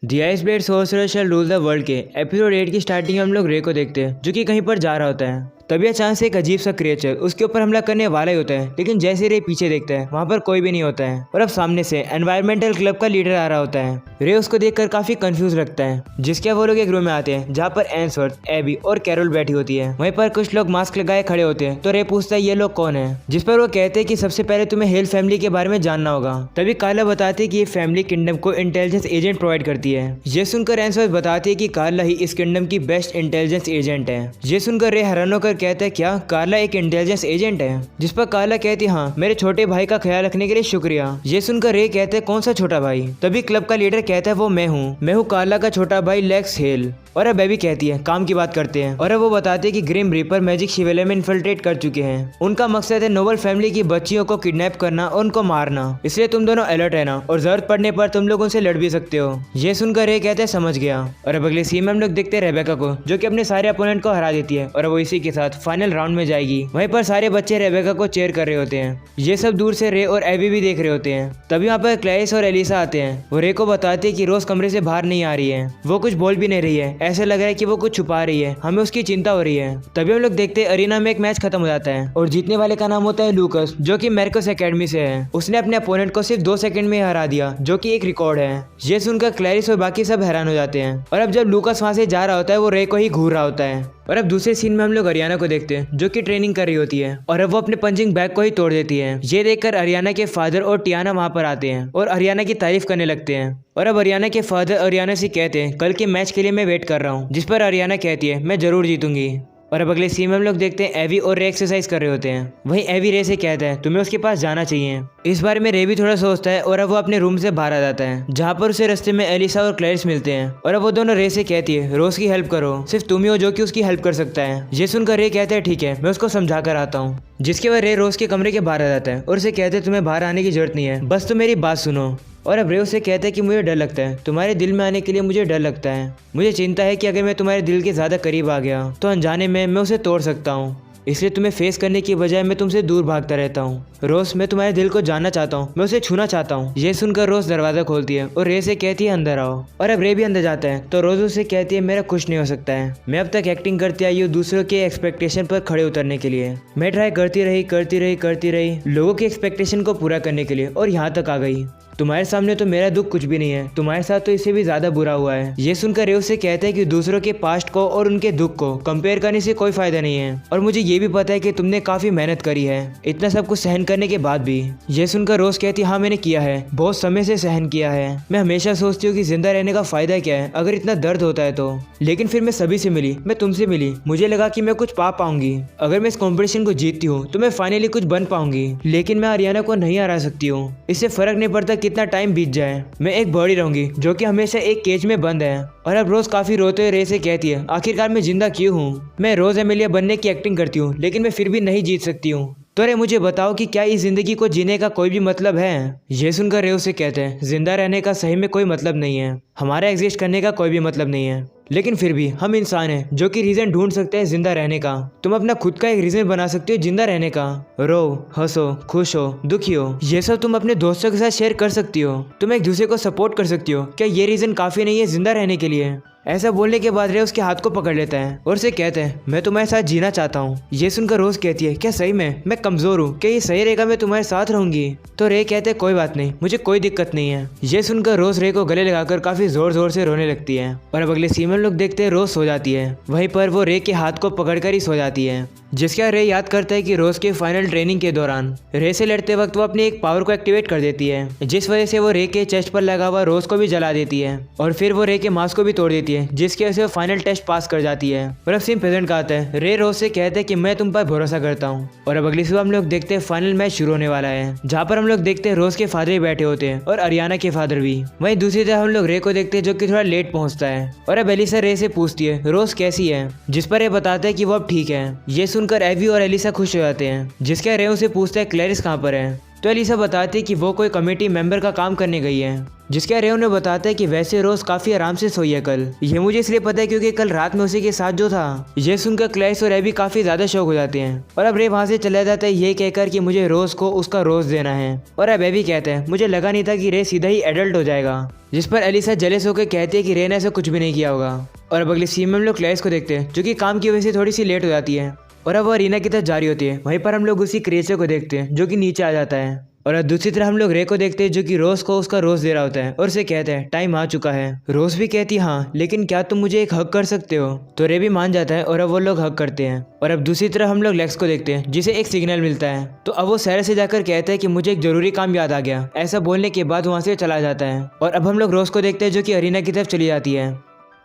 The ice blade sorcerer shall rule the world के episode 8 की starting में हम लोग रे को देखते हैं जो कि कहीं पर जा रहा होता है। तभी अचानक से एक अजीब सा क्रिएचर उसके ऊपर हमला करने वाला ही होता है, लेकिन जैसे रे पीछे देखता है वहाँ पर कोई भी नहीं होता है और अब सामने से एनवायरमेंटल क्लब का लीडर आ रहा होता है। रे उसको देखकर काफी कंफ्यूज लगता है, जिसके वो लोग एक रूम में आते हैं जहाँ पर एंसवर्थ, एबी और कैरोल बैठी होती है। वहीं पर कुछ लोग मास्क लगाए खड़े होते हैं तो रे पूछता है ये लोग कौन है, जिस पर वो कहते हैं कि सबसे पहले तुम्हें हेल फैमिली के बारे में जानना होगा। तभी कार्ला बताती है कि ये फैमिली किंगडम को इंटेलिजेंस एजेंट प्रोवाइड करती है। ये सुनकर एंसवर्थ बताती है कि कार्ला ही इस किंगडम की बेस्ट इंटेलिजेंस एजेंट है। ये सुनकर रे हैरान होकर कहता है क्या कार्ला एक इंटेलिजेंस एजेंट है, जिस पर कार्ला कहती है हाँ, मेरे छोटे भाई का ख्याल रखने के लिए शुक्रिया। ये सुनकर रे कहते हैं कौन सा छोटा भाई। तभी क्लब का लीडर कहता है वो मैं हूँ कार्ला का छोटा भाई लेक्स हेल। और अब बेबी कहती है काम की बात करते हैं और अब वो बताते हैं कि ग्रिम रीपर मैजिक शिवेले में इन्फिल्ट्रेट कर चुके हैं। उनका मकसद है नोबल फैमिली की बच्चियों को किडनैप करना और उनको मारना, इसलिए तुम दोनों अलर्ट रहना और जरूरत पड़ने पर तुम लोग उनसे लड़ भी सकते हो। ये सुनकर रे कहते हैं समझ गया। और अब अगले सीन में हम लोग देखते हैं रेबेका को जो कि अपने सारे अपोनेंट को हरा देती है और वो इसी के साथ फाइनल राउंड में जाएगी। वहीं पर सारे बच्चे रेबेका को चेयर कर रहे होते हैं। ये सब दूर से रे और एबी भी देख रहे होते हैं। तभी वहाँ पर क्लैरिस और एलिसा आते हैं। वो रे को बताते हैं कि रोज कमरे से बाहर नहीं आ रही है, वो कुछ बोल भी नहीं रही है, ऐसे लग रहा है कि वो कुछ छुपा रही है, हमें उसकी चिंता हो रही है। तभी हम लोग देखते हैं अरीना में एक मैच खत्म हो जाता है और जीतने वाले का नाम होता है लूकस, जो कि मेरकोस एकेडमी से है। उसने अपने अपोनेंट को सिर्फ 2 सेकंड में हरा दिया, जो कि एक रिकॉर्ड है। ये सुनकर क्लैरिस और बाकी सब हैरान हो जाते हैं। और अब जब लूकस वहां से जा रहा होता है वो रे को ही घूर रहा होता है। और अब दूसरे सीन में हम लोग अरियाना को देखते हैं जो कि ट्रेनिंग कर रही होती है और अब वो अपने पंचिंग बैग को ही तोड़ देती है। ये देखकर अरियाना के फादर और टियाना वहां पर आते हैं और अरियाना की तारीफ करने लगते हैं। और अब अरियाना के फादर अरियाना से कहते हैं कल के मैच के लिए मैं वेट कर रहा हूँ, जिस पर अरियाना कहती है मैं जरूर जीतूंगी। और अब अगले सीन में हम लोग देखते हैं एवी और रे एक्सरसाइज कर रहे होते हैं। वहीं एवी रे से कहता है तुम्हें उसके पास जाना चाहिए। इस बारे में रे भी थोड़ा सोचता है और अब वो अपने रूम से बाहर आ जाता है, जहाँ पर उसे रास्ते में एलिसा और क्लैरिस मिलते हैं। और अब वो दोनों रे से कहती है रोज की हेल्प करो, सिर्फ तुम ही हो जो कि उसकी हेल्प कर सकता है। ये सुनकर रे कहता है ठीक है, मैं उसको समझा कर आता हूँ। जिसके बाद रे रोज के कमरे के बाहर आ जाता है और उसे कहते हैं तुम्हें बाहर आने की जरूरत नहीं है, बस तुम मेरी बात सुनो। और अब रे उसे कहता है कि मुझे डर लगता है, तुम्हारे दिल में आने के लिए मुझे डर लगता है। मुझे चिंता है कि अगर मैं तुम्हारे दिल के ज़्यादा करीब आ गया तो अनजाने में मैं उसे तोड़ सकता हूँ, इसलिए तुम्हें फेस करने की बजाय मैं तुमसे दूर भागता रहता हूँ। रोज मैं तुम्हारे दिल को जानना चाहता हूँ, मैं उसे छूना चाहता हूँ। ये सुनकर रोज दरवाजा खोलती है और रे से कहती है अंदर आओ। और अब रे भी अंदर जाता है तो रोज उसे कहती है मेरा कुछ नहीं हो सकता है, मैं अब तक एक्टिंग करती आई हूँ दूसरों के एक्सपेक्टेशन पर खड़े उतरने के लिए। मैं ट्राई करती रही लोगों की एक्सपेक्टेशन को पूरा करने के लिए और यहाँ तक आ गई। तुम्हारे सामने तो मेरा दुख कुछ भी नहीं है, तुम्हारे साथ तो इससे भी ज्यादा बुरा हुआ है। ये सुनकर रे उससे कहता है कि दूसरों के पास्ट को और उनके दुख को कंपेयर करने से कोई फायदा नहीं है और मुझे ये भी पता है कि तुमने काफी मेहनत करी है इतना सब कुछ सहन करने के बाद भी। ये सुनकर रोज कहती है हाँ मैंने किया है, बहुत समय से सहन किया है। मैं हमेशा सोचती हूँ कि जिंदा रहने का फायदा क्या है अगर इतना दर्द होता है तो। लेकिन फिर मैं सभी से मिली, मैं तुमसे मिली, मुझे लगा कि मैं कुछ पा पाऊंगी, अगर मैं इस कॉम्पिटिशन को जीतती हूँ तो मैं फाइनली कुछ बन पाऊंगी। लेकिन मैं अरियाना को नहीं हरा सकती हूँ, इससे फर्क नहीं पड़ता कितना टाइम बीत जाए, मैं एक बर्डी रहूंगी जो कि हमेशा एक केज में बंद है। और अब रोज काफी रोते हुए रे से कहती है आखिरकार मैं जिंदा क्यों हूँ, मैं रोज एमिलिया बनने की एक्टिंग करती हूँ लेकिन मैं फिर भी नहीं जीत सकती हूँ। तो रे मुझे बताओ कि क्या इस जिंदगी को जीने का कोई भी मतलब है। ये सुनकर रे उसे कहते हैं जिंदा रहने का सही में कोई मतलब नहीं है, हमारा एग्जिस्ट करने का कोई भी मतलब नहीं है, लेकिन फिर भी हम इंसान हैं जो कि रीजन ढूंढ सकते हैं जिंदा रहने का। तुम अपना खुद का एक रीजन बना सकते हो जिंदा रहने का, रो, हंसो, खुश हो, दुखी हो, ये सब तुम अपने दोस्तों के साथ शेयर कर सकती हो, तुम एक दूसरे को सपोर्ट कर सकती हो। क्या ये रीजन काफी नहीं है जिंदा रहने के लिए। ऐसा बोलने के बाद रे उसके हाथ को पकड़ लेता है और उसे कहते हैं मैं तुम्हारे साथ जीना चाहता हूँ। ये सुनकर रोज कहती है क्या सही में मैं कमजोर हूँ, क्या ये सही रहेगा मैं तुम्हारे साथ रहूंगी। तो रे कहते हैं कोई बात नहीं, मुझे कोई दिक्कत नहीं है। ये सुनकर रोज रे को गले लगाकर काफी जोर जोर से रोने लगती है। और अब अगले सीन में लोग देखते हैं रोज सो जाती है, वहीं पर वो रे के हाथ को पकड़कर ही सो जाती है। जिसका रे याद करता है कि रोज के फाइनल ट्रेनिंग के दौरान रे से लड़ते वक्त वो अपनी एक पावर को एक्टिवेट कर देती है, जिस वजह से वो रे के चेस्ट पर लगा हुआ रोज को भी जला देती है और फिर वो रे के मास्क को भी तोड़ देती है, जिसकी वजह से वो फाइनल टेस्ट पास कर जाती है। और अब सीन प्रेजेंट का आता है, रे रोज से कहते हैं कि मैं तुम पर भरोसा करता हूँ। और अब अगली सुबह हम लोग देखते हैं फाइनल मैच शुरू होने वाला है, जहाँ पर हम लोग देखते हैं रोज के फादर भी बैठे होते हैं और अरियाना के फादर भी। वहीं दूसरी तरफ हम लोग रे को देखते हैं जो कि थोड़ा लेट पहुंचता है। और अब एलिसा रे से पूछती है रोज कैसी है, जिस पर ये बताता है कि वो अब ठीक है। ये सुनकर एवी और एलिसा खुश हो जाते हैं, जिसके रे उसे पूछता है क्लैरिस कहाँ पर है। तो एलिसा बताती है कि वो कोई कमेटी मेंबर का काम करने गई है, जिसके रे उन्हें बताता है कि वैसे रोज काफी आराम से सोई है कल। ये मुझे इसलिए पता है क्योंकि कल रात में उसी के साथ जो था। ये सुनकर क्लैरिस और एबी काफी ज्यादा शौक हो जाते हैं और अब रे वहां से चला जाता है ये कहकर कि मुझे रोज को उसका रोज देना है। और अब एबी कहते हैं मुझे लगा नहीं था कि रे सीधा ही एडल्ट हो जाएगा, जिस पर एलिसा जेलस होकर कहती है कि रे ने ऐसा कुछ भी नहीं किया होगा। और अब अगली सीन में हम लोग क्लैरिस को देखते हैं जो कि काम की वजह से थोड़ी सी लेट हो जाती है और अब वो अरीना की तरफ जारी होती है। वहीं पर हम लोग उसी क्रिएचर को देखते हैं जो कि नीचे आ जाता है और दूसरी तरफ हम लोग रे को देखते हैं जो कि रोज को उसका रोज दे रहा होता है और उसे कहते हैं टाइम आ चुका है। रोज भी कहती हाँ लेकिन क्या तुम मुझे एक हक कर सकते हो, तो रे भी मान जाता है और अब वो लोग हक करते हैं। और अब दूसरी तरफ हम लोग लेक्स को देखते हैं जिसे एक सिग्नल मिलता है, तो अब वो सैर से जाकर कहता है कि मुझे एक जरूरी काम याद आ गया। ऐसा बोलने के बाद वहाँ से चला जाता है और अब हम लोग रोज को देखते हैं जो कि अरीना की तरफ चली जाती है।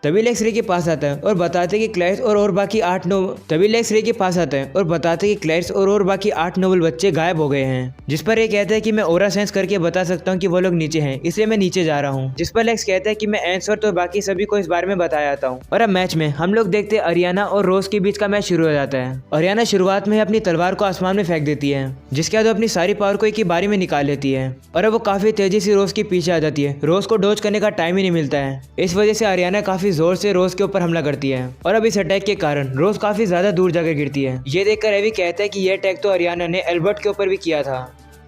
तभी लेक्स रे के पास आता है और बताते हैं कि क्लैरिस और बाकी 8 नोबल बच्चे गायब हो गए हैं, जिस पर ये कहता है कि मैं ओरा सेंस करके बता सकता हूँ कि वो लोग नीचे हैं, इसलिए मैं नीचे जा रहा हूँ। जिस पर लेक्स कहता है कि मैं एंसवर्थ और बाकी सभी को इस बारे में बता आता हूँ। और अब मैच में हम लोग देखते हैं अरियाना और रोज के बीच का मैच शुरू हो जाता है। अरियाना शुरुआत में अपनी तलवार को आसमान में फेंक देती है, जिसके बाद वो अपनी सारी पावर को एक ही बारी में निकाल लेती है और अब वो काफी तेजी से रोज के पीछे आ जाती है। रोज को डॉज करने का टाइम ही नहीं मिलता है, इस वजह से अरियाना काफी जोर से रोज के ऊपर हमला करती है और अब इस अटैक के कारण रोज काफी ज्यादा दूर जाकर गिरती है। ये देखकर एवी कहता है कि यह अटैक तो अरियाना ने एल्बर्ट के ऊपर भी किया था।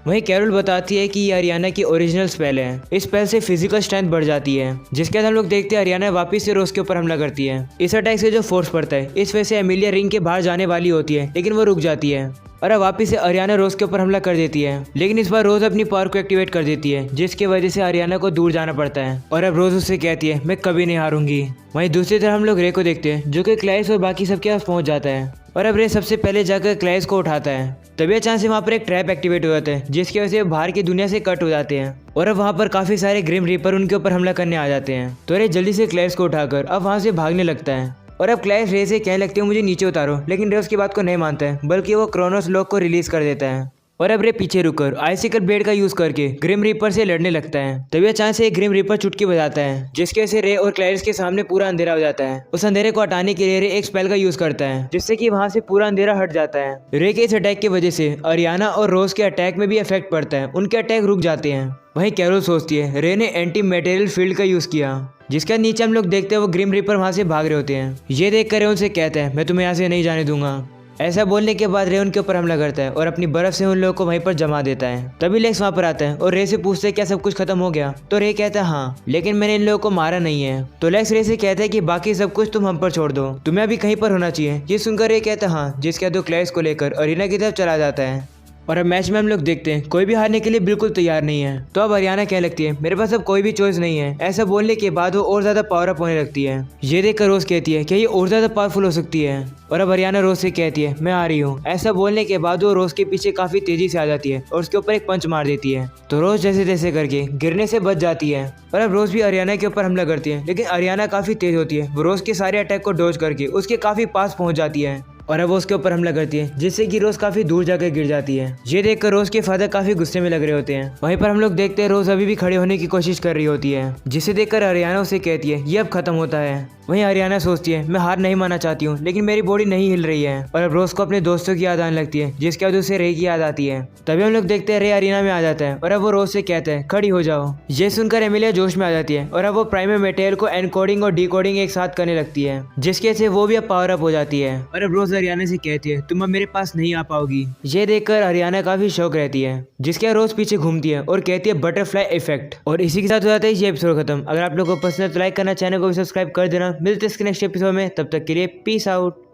वहीं कैरोल बताती है कि ये अरियाना की ओरिजिनल स्पेल है, इस स्पेल से फिजिकल स्ट्रेंथ बढ़ जाती है, जिसके बाद हम लोग देखते हैं अरियाना वापस से रोज के ऊपर हमला करती है। इस अटैक से जो फोर्स पड़ता है इस वजह से एमिलिया रिंग के बाहर जाने वाली होती है, लेकिन वो रुक जाती है और अब वापिस से अरियाना रोज के ऊपर हमला कर देती है, लेकिन इस बार रोज अपनी पावर को एक्टिवेट कर देती है, जिसकी वजह से अरियाना को दूर जाना पड़ता है और अब रोज उससे कहती है मैं कभी नहीं हारूंगी। वहीं दूसरी तरफ हम लोग रे को देखते हैं जो कि क्लैरिस और बाकी सबके पास पहुंच जाता है और अब रे सबसे पहले जाकर क्लैरिस को उठाता है। तभी अचानक से वहाँ पर एक ट्रैप एक्टिवेट हो जाता है, जिसकी वजह से बाहर की दुनिया से कट हो जाते हैं और अब वहाँ पर काफी सारे ग्रिम रीपर उनके ऊपर हमला करने आ जाते हैं। तो रे जल्दी से क्लैरिस को उठाकर अब वहाँ से भागने लगता है और अब क्लैरिस रे से कहने लगती है मुझे नीचे उतारो, लेकिन रे उसकी बात को नहीं मानता है, बल्कि वो क्रोनोस लॉक को रिलीज कर देता है और अब रे पीछे रुककर आइसिकल ब्लेड का यूज करके ग्रिम रीपर से लड़ने लगता है। तभी अचानक से एक ग्रिम रीपर चुटकी बजाता है, जिसके वजह से रे और क्लैरिस के सामने पूरा अंधेरा हो जाता है। उस अंधेरे को हटाने के लिए रे एक स्पेल का यूज करता है, जिससे कि वहां से पूरा अंधेरा हट जाता है। रे के इस अटैक की वजह से अरियाना और रोज के अटैक में भी इफेक्ट पड़ता है, उनके अटैक रुक जाते हैं। वहीं कैरोल सोचती है रे ने एंटी मटेरियल फील्ड का यूज किया, जिसका नीचे हम लोग देखते हैं वो ग्रिम रीपर वहां से भाग रहे होते हैं। ये देख कर रे उनसे कहता है मैं तुम्हें यहाँ से नहीं जाने दूंगा। ऐसा बोलने के बाद रे उनके ऊपर हमला करता है और अपनी बर्फ से उन लोगों को वहीं पर जमा देता है। तभी लेक्स वहाँ पर आता है और रे से पूछता है क्या सब कुछ खत्म हो गया, तो रे कहता है हाँ, लेकिन मैंने इन लोगों को मारा नहीं है। तो लेक्स रे से कहता है कि बाकी सब कुछ तुम हम पर छोड़ दो, तुम्हें अभी कहीं पर होना चाहिए। ये सुनकर रे कहता है हाँ, जिसके बाद क्लैरिस को लेकर अरीना की तरफ चला जाता है। और अब मैच में हम लोग देखते हैं कोई भी हारने के लिए बिल्कुल तैयार नहीं है। तो अब अरियाना कहने लगती है मेरे पास अब कोई भी चॉइस नहीं है। ऐसा बोलने के बाद वो और ज्यादा पावर अप होने लगती है। ये देखकर रोज कहती है क्या ये और ज्यादा पावरफुल हो सकती है, और अब अरियाना रोज से कहती है मैं आ रही हूँ। ऐसा बोलने के बाद वो रोज के पीछे काफी तेजी से आ जाती है और उसके ऊपर एक पंच मार देती है। तो रोज जैसे तैसे करके गिरने से बच जाती है और अब रोज भी अरियाना के ऊपर हमला करती है, लेकिन अरियाना काफी तेज होती है। वो रोज के सारे अटैक को डॉज करके उसके काफी पास पहुंच जाती है और अब वो उसके ऊपर हमला करती है, जिससे कि रोज काफी दूर जाकर गिर जाती है। ये देखकर रोज के फादर काफी गुस्से में लग रहे होते हैं। वहीं पर हम लोग देखते हैं रोज अभी भी खड़े होने की कोशिश कर रही होती है, जिसे देखकर अरियाना उसे कहती है ये अब खत्म होता है। वहीं अरियाना सोचती है मैं हार नहीं मानना चाहती हूँ, लेकिन मेरी बॉडी नहीं हिल रही है। और अब रोज को अपने दोस्तों की याद आने लगती है, जिसके बाद उसे रे की याद आती है। तभी हम लोग देखते हैं रे अरीना में आ जाता है और अब वो रोज से कहता है खड़ी हो जाओ। ये सुनकर एमिलिया जोश में आ जाती है और अब वो प्राइमरी मटेरियल को एनकोडिंग और डिकोडिंग एक साथ करने लगती है, जिसके से वो भी अब पावर अप हो जाती है। और अब रोज अरियाना से कहती है तुम अब मेरे पास नहीं आ पाओगी। ये देखकर अरियाना काफी शौक रहती है, जिसके रोज पीछे घूमती है और कहती है बटरफ्लाई इफेक्ट। और इसी के साथ हो जाता है ये एपिसोड खत्म। अगर आप लोगों को पसंद है तो लाइक करना, चैनल को भी सब्सक्राइब कर देना। मिलते हैं इसके नेक्स्ट एपिसोड में, तब तक के लिए पीस आउट।